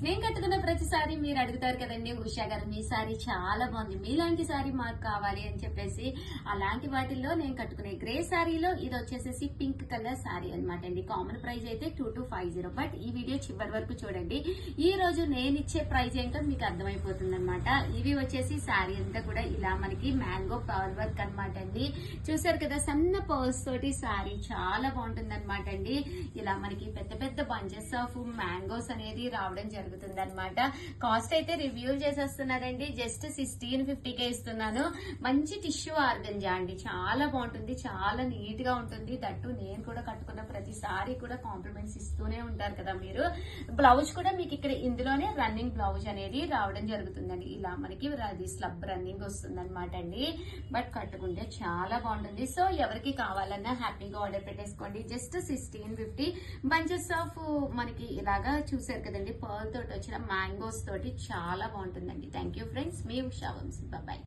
నేను కట్టుకున్న ప్రతిసారి మీరు అడుగుతారు కదండి, ఉషా గారు మీ సారీ చాలా బాగుంది, మీలాంటి సారీ మాకు కావాలి అని చెప్పేసి. అలాంటి వాటిల్లో నేను కట్టుకునే గ్రే సారీలో ఇది వచ్చేసేసి పింక్ కలర్ సారీ అనమాట అండి. కామన్ ప్రైస్ అయితే 2250. బట్ ఈ వీడియో చివరి వరకు చూడండి. ఈ రోజు నేను ఇచ్చే ప్రైస్ ఏంటో మీకు అర్థమైపోతుంది అనమాట. ఇవి వచ్చేసి సారీ అంతా కూడా ఇలా మనకి మ్యాంగో పర్ల్ వర్క్ అనమాట అండి. చూసారు కదా, సన్న పర్ల్స్ తోటి సారీ చాలా బాగుంటుంది అనమాట అండి. ఇలా మనకి పెద్ద పెద్ద బంచెస్ ఆఫ్ మ్యాంగోస్ అనేది రావడం జరుగుతుంది అనమాట. కాస్ట్ అయితే రివ్యూ చేసేస్తున్నారండి. జస్ట్ 1650కే ఇస్తున్నాను. మంచి టిష్యూ ఆర్గంజా అండి, చాలా బాగుంటుంది, చాలా నీట్ గా ఉంటుంది. దట్టు నేను కూడా కట్టుకున్న ప్రతిసారి కూడా కాంప్లిమెంట్స్ ఇస్తూనే ఉంటారు కదా మీరు. బ్లౌజ్ కూడా మీకు ఇక్కడ ఇందులోనే రన్నింగ్ బ్లౌజ్ అనేది రావడం జరుగుతుందండి. ఇలా మనకి అది స్లబ్ రన్నింగ్ వస్తుంది అనమాట అండి. బట్ కట్టుకుంటే చాలా బాగుంటుంది. సో ఎవరికి కావాలన్నా హ్యాపీగా ఆర్డర్ పెట్టేసుకోండి. జస్ట్ 1650. బంచెస్ ఆఫ్ మనకి ఇలాగా చూసారు కదండి, పర్ల్ తోటి వచ్చిన మ్యాంగోస్ తోటి చాలా బాగుంటుందండి. థ్యాంక్ యూ ఫ్రెండ్స్, మీ ఉషా వంశీ. బాయ్.